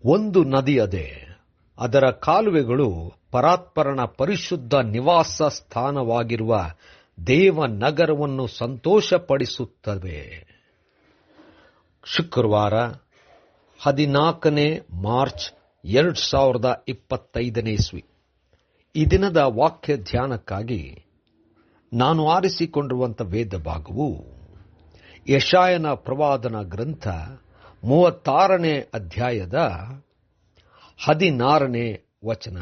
ಒಂದು ನದಿಯದೆ, ಅದರ ಕಾಲುವೆಗಳು ಪರಾತ್ಪರನ ಪರಿಶುದ್ಧ ನಿವಾಸ ಸ್ಥಾನವಾಗಿರುವ ದೇವನಗರವನ್ನು ಸಂತೋಷಪಡಿಸುತ್ತವೆ. ಶುಕ್ರವಾರ 14 ಮಾರ್ಚ್ 2025 ಇಸ್ವಿ. ಈ ದಿನದ ವಾಕ್ಯ ಧ್ಯಾನಕ್ಕಾಗಿ ನಾನು ಆರಿಸಿಕೊಂಡಿರುವಂಥ ವೇದ ಭಾಗವು ಯೆಶಾಯನ ಪ್ರವಾದನ ಗ್ರಂಥ 36ನೇ ಅಧ್ಯಾಯದ 16ನೇ ವಚನ.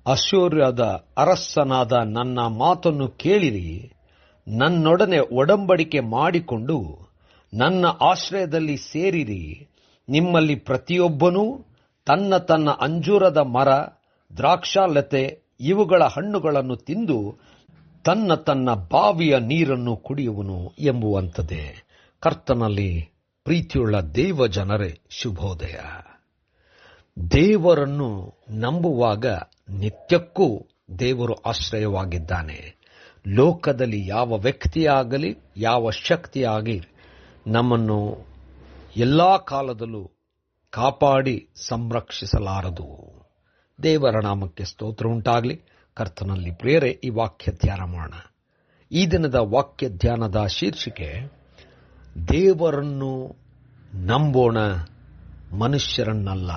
ಅಶ್ಶೂರ್ಯದ ಅರಸನಾದ ನನ್ನ ಮಾತನ್ನು ಕೇಳಿರಿ, ನನ್ನೊಡನೆ ಒಡಂಬಡಿಕೆ ಮಾಡಿಕೊಂಡು ನನ್ನ ಆಶ್ರಯದಲ್ಲಿ ಸೇರಿರಿ. ನಿಮ್ಮಲ್ಲಿ ಪ್ರತಿಯೊಬ್ಬನೂ ತನ್ನ ತನ್ನ ಅಂಜೂರದ ಮರ, ದ್ರಾಕ್ಷಾಲತೆ ಇವುಗಳ ಹಣ್ಣುಗಳನ್ನು ತಿಂದು ತನ್ನ ತನ್ನ ಬಾವಿಯ ನೀರನ್ನು ಕುಡಿಯುವನು ಎಂಬುವಂಥದ್ದೇ. ಕರ್ತನಲ್ಲಿ ಪ್ರೀತಿಯುಳ್ಳ ದೇವ ಜನರೇ, ಶುಭೋದಯ. ದೇವರನ್ನು ನಂಬುವಾಗ ನಿತ್ಯಕ್ಕೂ ದೇವರು ಆಶ್ರಯವಾಗಿದ್ದಾನೆ. ಲೋಕದಲ್ಲಿ ಯಾವ ವ್ಯಕ್ತಿಯಾಗಲಿ ಯಾವ ಶಕ್ತಿಯಾಗಲಿ ನಮ್ಮನ್ನು ಎಲ್ಲ ಕಾಲದಲ್ಲೂ ಕಾಪಾಡಿ ಸಂರಕ್ಷಿಸಲಾರದು. ದೇವರ ನಾಮಕ್ಕೆ ಸ್ತೋತ್ರ ಉಂಟಾಗಲಿ. ಕರ್ತನಲ್ಲಿ ಪ್ರಿಯರೇ, ಈ ವಾಕ್ಯ ಧ್ಯಾನ ಮಾಡೋಣ. ಈ ದಿನದ ವಾಕ್ಯ ಧ್ಯಾನದ ಶೀರ್ಷಿಕೆ ದೇವರನ್ನು ನಂಬೋಣ, ಮನುಷ್ಯರನ್ನಲ್ಲ.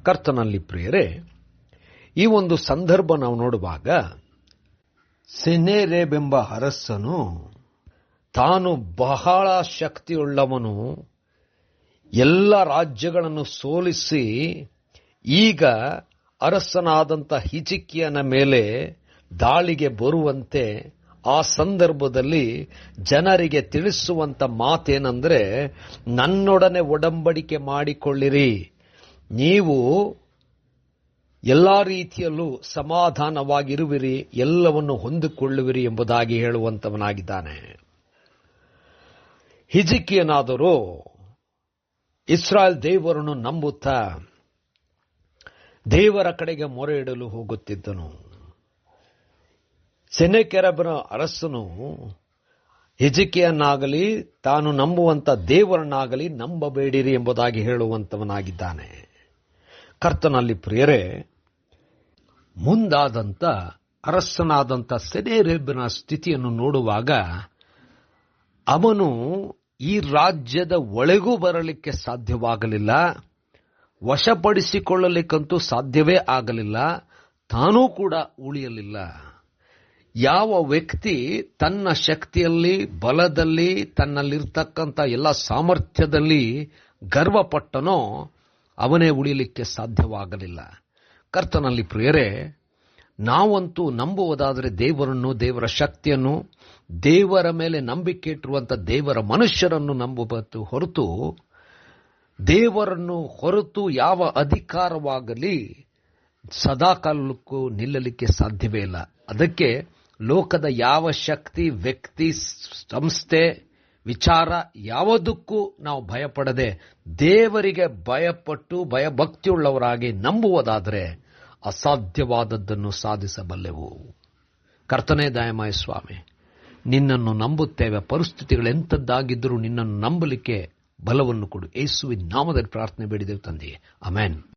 ಕರ್ತನಲ್ಲಿ ಪ್ರಿಯರೇ, ಈ ಒಂದು ಸಂದರ್ಭ ನಾವು ನೋಡುವಾಗ ಸೆನೆರೇಬೆಂಬ ಅರಸನು ತಾನು ಬಹಳ ಶಕ್ತಿಯುಳ್ಳವನು, ಎಲ್ಲ ರಾಜ್ಯಗಳನ್ನು ಸೋಲಿಸಿ ಈಗ ಅರಸನಾದಂಥ ಹಿಜ್ಕೀಯನ ಮೇಲೆ ದಾಳಿಗೆ ಬರುವಂತೆ ಆ ಸಂದರ್ಭದಲ್ಲಿ ಜನರಿಗೆ ತಿಳಿಸುವಂತ ಮಾತೇನೆಂದರೆ, ನನ್ನೊಡನೆ ಒಡಂಬಡಿಕೆ ಮಾಡಿಕೊಳ್ಳಿರಿ, ನೀವು ಎಲ್ಲ ರೀತಿಯಲ್ಲೂ ಸಮಾಧಾನವಾಗಿರುವಿರಿ, ಎಲ್ಲವನ್ನು ಹೊಂದಿಕೊಳ್ಳುವಿರಿ ಎಂಬುದಾಗಿ ಹೇಳುವಂತವನಾಗಿದ್ದಾನೆ. ಹಿಜ್ಕೀಯನಾದರೂ ಇಸ್ರಾಯೇಲ್ ದೇವರನ್ನು ನಂಬುತ್ತಾ ದೇವರ ಕಡೆಗೆ ಮೊರೆ ಇಡಲು ಹೋಗುತ್ತಿದ್ದನು. ಸೆನೆಕೆರಬನ ಅರಸನು ಹಿಜ್ಕೀಯನಾಗಲಿ ತಾನು ನಂಬುವಂತ ದೇವರನ್ನಾಗಲಿ ನಂಬಬೇಡಿರಿ ಎಂಬುದಾಗಿ ಹೇಳುವಂತವನಾಗಿದ್ದಾನೆ. ಕರ್ತನಲ್ಲಿ ಪ್ರಿಯರೇ, ಮುಂದಾದಂಥ ಅರಸನಾದಂಥ ಸೆನೆಕೆರಬನ ಸ್ಥಿತಿಯನ್ನು ನೋಡುವಾಗ ಅವನು ಈ ರಾಜ್ಯದ ಒಳಗೂ ಬರಲಿಕ್ಕೆ ಸಾಧ್ಯವಾಗಲಿಲ್ಲ, ವಶಪಡಿಸಿಕೊಳ್ಳಲಿಕ್ಕಂತೂ ಸಾಧ್ಯವೇ ಆಗಲಿಲ್ಲ, ತಾನೂ ಕೂಡ ಉಳಿಯಲಿಲ್ಲ. ಯಾವ ವ್ಯಕ್ತಿ ತನ್ನ ಶಕ್ತಿಯಲ್ಲಿ, ಬಲದಲ್ಲಿ, ತನ್ನಲ್ಲಿರ್ತಕ್ಕಂಥ ಎಲ್ಲ ಸಾಮರ್ಥ್ಯದಲ್ಲಿ ಗರ್ವಪಟ್ಟನೋ ಅವನೇ ಉಳಿಯಲಿಕ್ಕೆ ಸಾಧ್ಯವಾಗಲಿಲ್ಲ. ಕರ್ತನಲ್ಲಿ ಪ್ರಿಯರೇ, ನಾವಂತೂ ನಂಬುವುದಾದರೆ ದೇವರನ್ನು, ದೇವರ ಶಕ್ತಿಯನ್ನು, ದೇವರ ಮೇಲೆ ನಂಬಿಕೆ ಇಟ್ಟಿರುವಂಥ ದೇವರ ಮನುಷ್ಯರನ್ನು ನಂಬುವುದು ಹೊರತು ದೇವರನ್ನು ಹೊರತು ಯಾವ ಅಧಿಕಾರವಾಗಲಿ ಸದಾಕಾಲಕ್ಕೂ ನಿಲ್ಲಲಿಕ್ಕೆ ಸಾಧ್ಯವೇ ಇಲ್ಲ. ಅದಕ್ಕೆ ಲೋಕದ ಯಾವ ಶಕ್ತಿ, ವ್ಯಕ್ತಿ, ಸಂಸ್ಥೆ, ವಿಚಾರ ಯಾವುದಕ್ಕೂ ನಾವು ಭಯಪಡದೆ ದೇವರಿಗೆ ಭಯಪಟ್ಟು ಭಯಭಕ್ತಿಯುಳ್ಳವರಾಗಿ ನಂಬುವುದಾದರೆ ಅಸಾಧ್ಯವಾದದ್ದನ್ನು ಸಾಧಿಸಬಲ್ಲೆವು. ಕರ್ತನೇ ದಯಮಾಯ ಸ್ವಾಮಿ, ನಿನ್ನನ್ನು ನಂಬುತ್ತೇವೆ. ಪರಿಸ್ಥಿತಿಗಳೆಂಥದ್ದಾಗಿದ್ದರೂ ನಿನ್ನನ್ನು ನಂಬಲಿಕ್ಕೆ ಬಲವನ್ನು ಕೊಡು. ಯೇಸುವಿನ ನಾಮದಲ್ಲಿ ಪ್ರಾರ್ಥನೆ ಬೇಡಿದೆವು ತಂದೆಯೇ, ಆಮೆನ್.